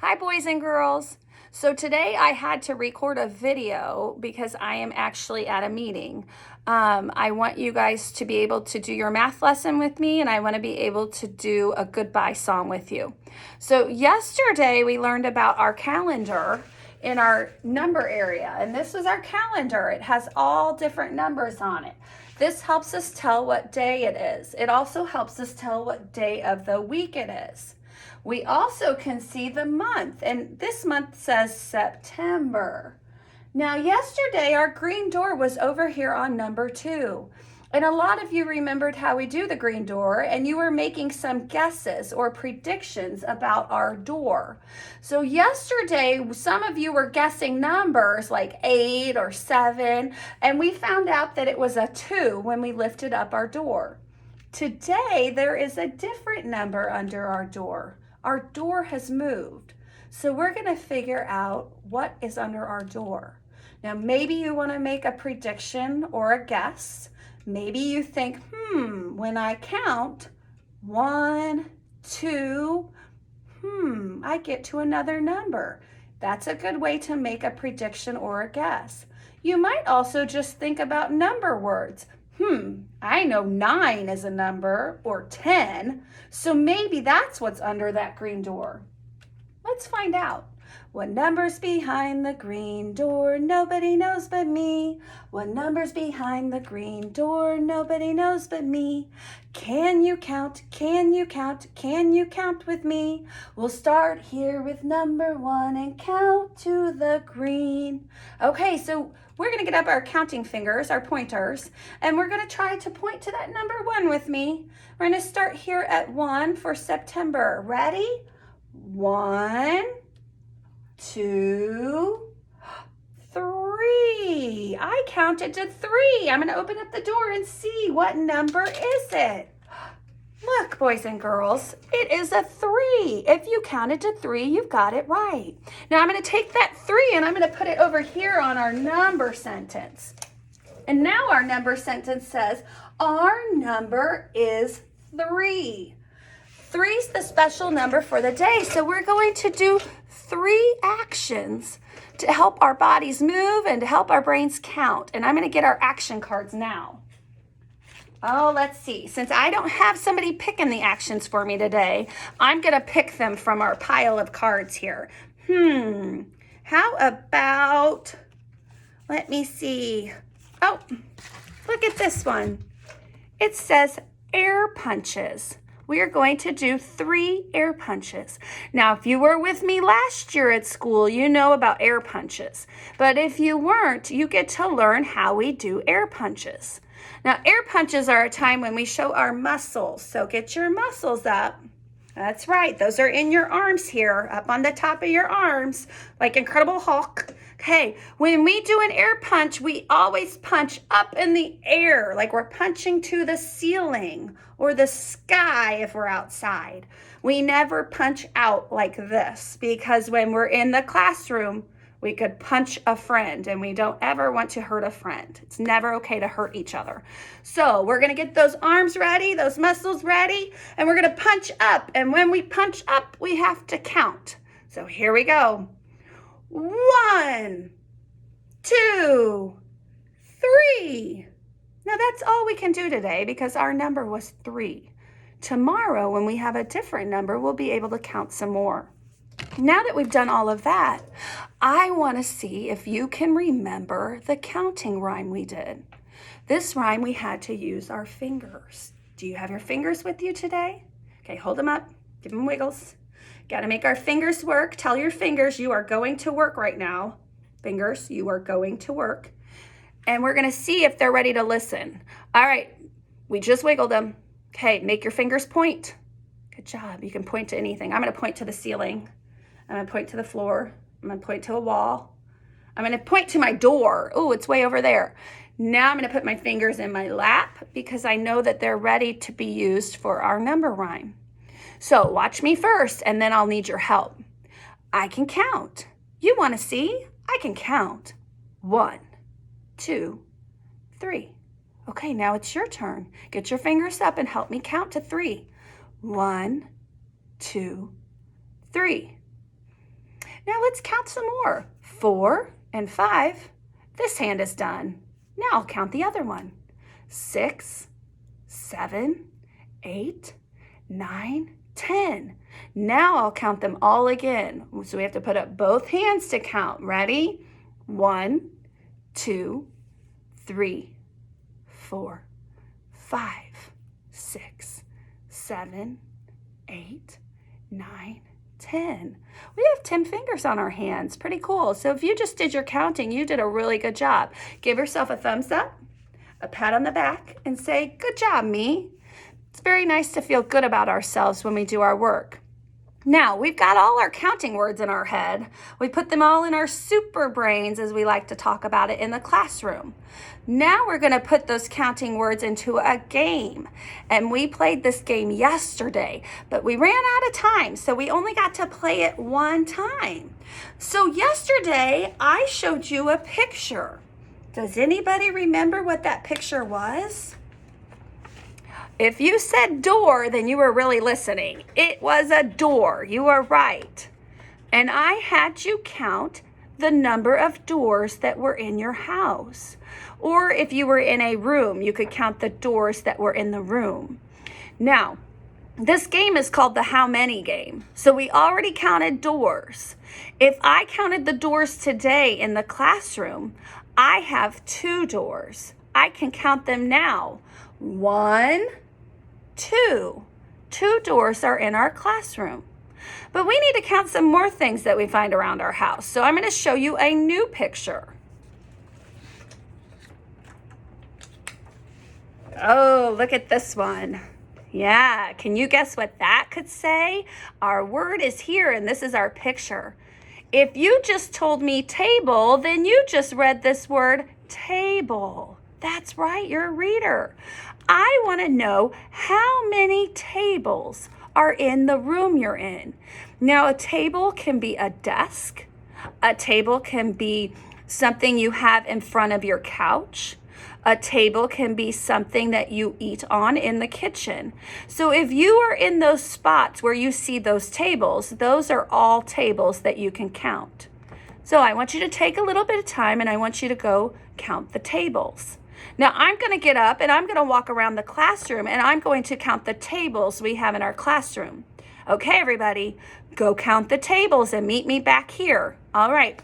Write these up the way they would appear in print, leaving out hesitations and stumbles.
Hi, boys and girls. So today I had to record a video because I am actually at a meeting. I want you guys to be able to do your math lesson with me, and I want to be able to do a goodbye song with you. So yesterday we learned about our calendar in our number area, and this is our calendar. It has all different numbers on it. This helps us tell what day it is. It also helps us tell what day of the week it is. We also can see the month, and this month says September. Now, yesterday our green door was over here on number 2. And a lot of you remembered how we do the green door, and you were making some guesses or predictions about our door. So yesterday, some of you were guessing numbers like 8 or 7, and we found out that it was a 2 when we lifted up our door. Today, there is a different number under our door. Our door has moved. So we're going to figure out what is under our door. Now, maybe you want to make a prediction or a guess. Maybe you think, when I count 1, 2, I get to another number. That's a good way to make a prediction or a guess. You might also just think about number words. I know 9 is a number, or 10, so maybe that's what's under that green door. Let's find out. What number's behind the green door? Nobody knows but me. What number's behind the green door? Nobody knows but me. Can you count? Can you count? Can you count with me? We'll start here with number 1 and count to the green. Okay, so we're going to get up our counting fingers, our pointers, and we're going to try to point to that number 1 with me. We're going to start here at 1 for September. Ready? 1, 2, 3. I counted to 3. I'm going to open up the door and see what number is it. Look, boys and girls, it is a 3. If you counted to 3, you've got it right. Now I'm going to take that 3 and I'm going to put it over here on our number sentence. And now our number sentence says, our number is 3. 3 is the special number for the day, so we're going to do 3 actions to help our bodies move and to help our brains count. And I'm going to get our action cards now. Oh, let's see. Since I don't have somebody picking the actions for me today, I'm going to pick them from our pile of cards here. How about, let me see. Oh, look at this one. It says air punches. We are going to do 3 air punches. Now, if you were with me last year at school, you know about air punches. But if you weren't, you get to learn how we do air punches. Now, air punches are a time when we show our muscles. So get your muscles up. That's right. Those are in your arms here, up on the top of your arms, like Incredible Hulk. Okay, when we do an air punch, we always punch up in the air, like we're punching to the ceiling or the sky if we're outside. We never punch out like this because when we're in the classroom, we could punch a friend, and we don't ever want to hurt a friend. It's never okay to hurt each other. So we're going to get those arms ready, those muscles ready, and we're going to punch up. And when we punch up, we have to count. So here we go. 1, 2, 3. Now that's all we can do today because our number was 3. Tomorrow, when we have a different number, we'll be able to count some more. Now that we've done all of that, I want to see if you can remember the counting rhyme we did. This rhyme, we had to use our fingers. Do you have your fingers with you today? Okay, hold them up. Give them wiggles. Got to make our fingers work. Tell your fingers you are going to work right now. Fingers, you are going to work. And we're going to see if they're ready to listen. All right, we just wiggled them. Okay, make your fingers point. Good job. You can point to anything. I'm going to point to the ceiling. I'm going to point to the floor. I'm going to point to a wall. I'm going to point to my door. Oh, it's way over there. Now I'm going to put my fingers in my lap because I know that they're ready to be used for our number rhyme. So watch me first, and then I'll need your help. I can count. You want to see? I can count. 1, 2, 3. Okay, now it's your turn. Get your fingers up and help me count to 3. 1, 2, 3. Now let's count some more. 4 and 5. This hand is done. Now I'll count the other one. 6, 7, 8, 9, 10. Now I'll count them all again. So we have to put up both hands to count. Ready? 1, 2, 3, 4, 5, 6, 7, 8, 9, 10. We have 10 fingers on our hands. Pretty cool. So if you just did your counting, you did a really good job. Give yourself a thumbs up, a pat on the back, and say, good job, me. It's very nice to feel good about ourselves when we do our work. Now, we've got all our counting words in our head. We put them all in our super brains, as we like to talk about it in the classroom. Now we're going to put those counting words into a game. And we played this game yesterday, but we ran out of time, so we only got to play it one time. So yesterday, I showed you a picture. Does anybody remember what that picture was? If you said door, then you were really listening. It was a door. You are right. And I had you count the number of doors that were in your house. Or if you were in a room, you could count the doors that were in the room. Now, this game is called the how many game. So we already counted doors. If I counted the doors today in the classroom, I have 2 doors. I can count them now. 1, 2. 2 doors are in our classroom. But we need to count some more things that we find around our house. So I'm going to show you a new picture. Oh, look at this one. Yeah, can you guess what that could say? Our word is here, and this is our picture. If you just told me table, then you just read this word table. That's right, you're a reader. I want to know how many tables are in the room you're in. Now, a table can be a desk. A table can be something you have in front of your couch. A table can be something that you eat on in the kitchen. So if you are in those spots where you see those tables, those are all tables that you can count. So I want you to take a little bit of time and I want you to go count the tables. Now I'm going to get up and I'm going to walk around the classroom and I'm going to count the tables we have in our classroom. Okay, everybody, go count the tables and meet me back here. All right.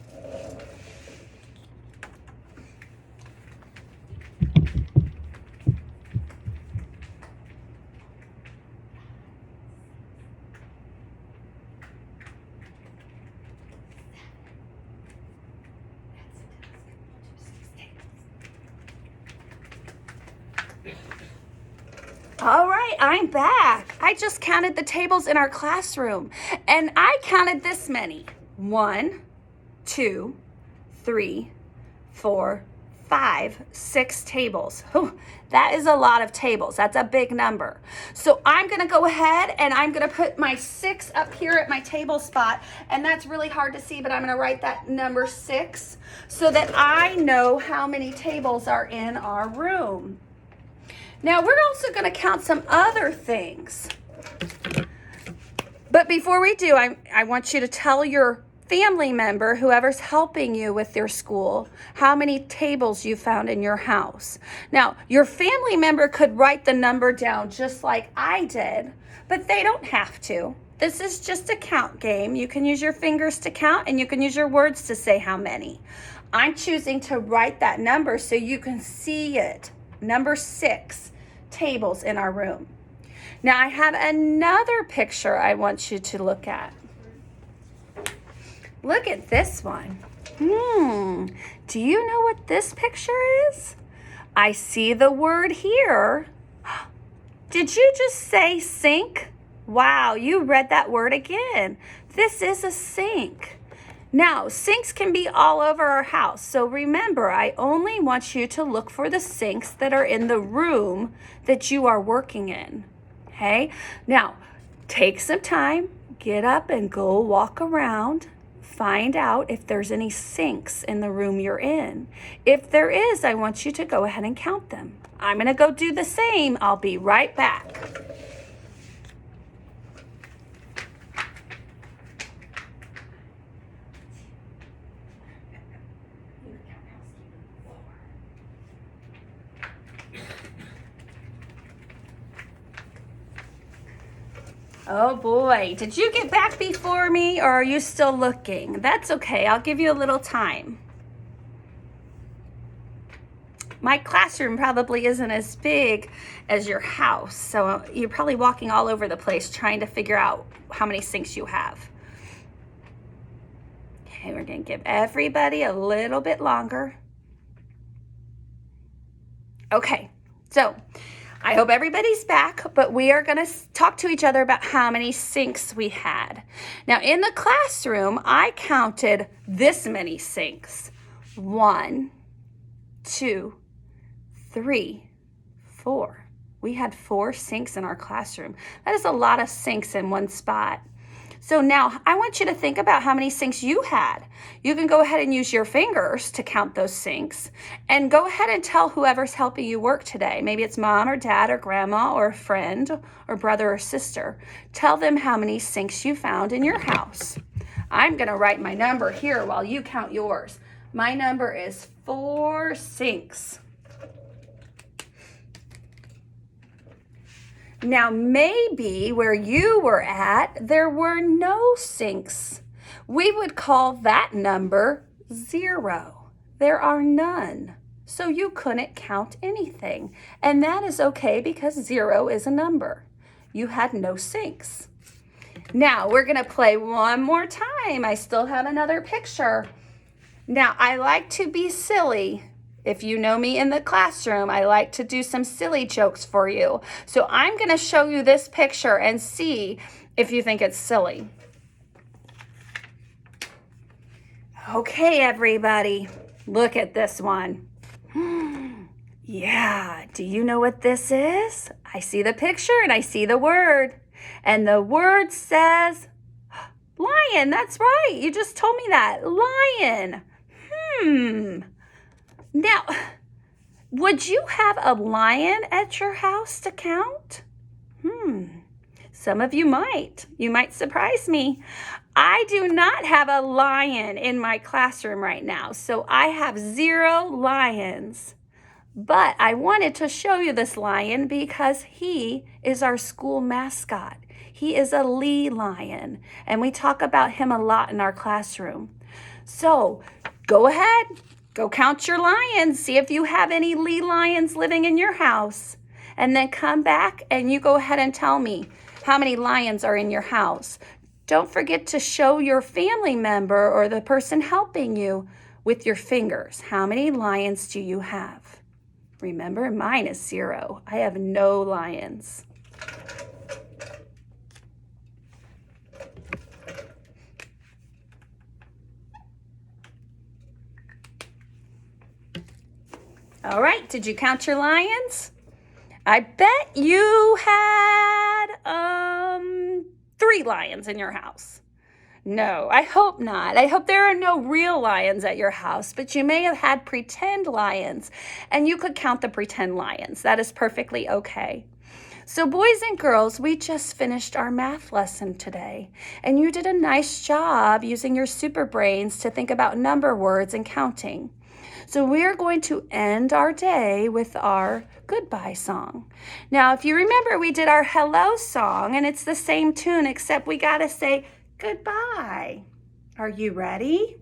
All right, I'm back. I just counted the tables in our classroom and I counted this many. 1, 2, 3, 4, 5, 6 tables. Whew, that is a lot of tables. That's a big number. So I'm going to go ahead and I'm going to put my 6 up here at my table spot. And that's really hard to see, but I'm going to write that number 6 so that I know how many tables are in our room. Now, we're also going to count some other things. But before we do, I want you to tell your family member, whoever's helping you with your school, how many tables you found in your house. Now, your family member could write the number down just like I did, but they don't have to. This is just a count game. You can use your fingers to count and you can use your words to say how many. I'm choosing to write that number so you can see it. Number 6 tables in our room. Now I have another picture I want you to look at. Look at this one. Do you know what this picture is? I see the word here. Did you just say sink? Wow, you read that word again. This is a sink. Now, sinks can be all over our house. So remember, I only want you to look for the sinks that are in the room that you are working in. Okay? Now, take some time, get up and go walk around. Find out if there's any sinks in the room you're in. If there is, I want you to go ahead and count them. I'm going to go do the same. I'll be right back. Oh boy, did you get back before me or are you still looking? That's okay, I'll give you a little time. My classroom probably isn't as big as your house, so you're probably walking all over the place trying to figure out how many sinks you have. Okay, we're gonna give everybody a little bit longer. Okay, so I hope everybody's back, but we are gonna talk to each other about how many sinks we had. Now in the classroom, I counted this many sinks. 1, 2, 3, 4. We had 4 sinks in our classroom. That is a lot of sinks in one spot. So now I want you to think about how many sinks you had. You can go ahead and use your fingers to count those sinks and go ahead and tell whoever's helping you work today. Maybe it's mom or dad or grandma or a friend or brother or sister. Tell them how many sinks you found in your house. I'm gonna write my number here while you count yours. My number is 4 sinks. Now, maybe where you were at, there were no sinks. We would call that number 0. There are none. So you couldn't count anything. And that is okay because 0 is a number. You had no sinks. Now, we're going to play one more time. I still have another picture. Now, I like to be silly. If you know me in the classroom, I like to do some silly jokes for you. So I'm going to show you this picture and see if you think it's silly. Okay, everybody, look at this one. Yeah, do you know what this is? I see the picture and I see the word. And the word says lion. That's right. You just told me that. Lion. Now, would you have a lion at your house to count? Some of you might. You might surprise me. I do not have a lion in my classroom right now, so I have 0 lions. But I wanted to show you this lion because he is our school mascot. He is a Lee lion, and we talk about him a lot in our classroom. So go ahead. Go count your lions. See if you have any Lee lions living in your house. And then come back and you go ahead and tell me how many lions are in your house. Don't forget to show your family member or the person helping you with your fingers. How many lions do you have? Remember, mine is 0. I have no lions. All right, did you count your lions? I bet you had 3 lions in your house. No, I hope not. I hope there are no real lions at your house, but you may have had pretend lions, and you could count the pretend lions. That is perfectly okay. So boys and girls, we just finished our math lesson today, and you did a nice job using your super brains to think about number words and counting. So we're going to end our day with our goodbye song. Now, if you remember, we did our hello song, and it's the same tune, except we got to say goodbye. Are you ready?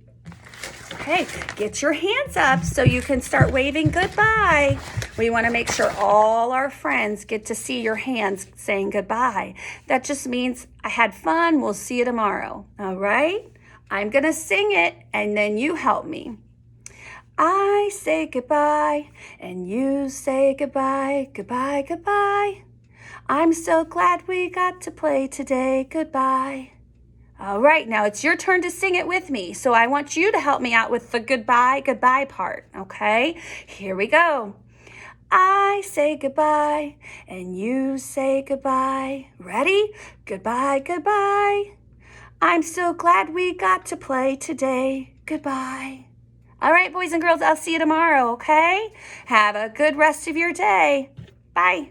Okay, get your hands up so you can start waving goodbye. We want to make sure all our friends get to see your hands saying goodbye. That just means I had fun. We'll see you tomorrow. All right? I'm going to sing it, and then you help me. I say goodbye, and you say goodbye, goodbye, goodbye. I'm so glad we got to play today, goodbye. All right, now it's your turn to sing it with me, so I want you to help me out with the goodbye, goodbye part, okay? Here we go. I say goodbye, and you say goodbye. Ready? Goodbye, goodbye. I'm so glad we got to play today, goodbye. All right, boys and girls, I'll see you tomorrow, okay? Have a good rest of your day. Bye.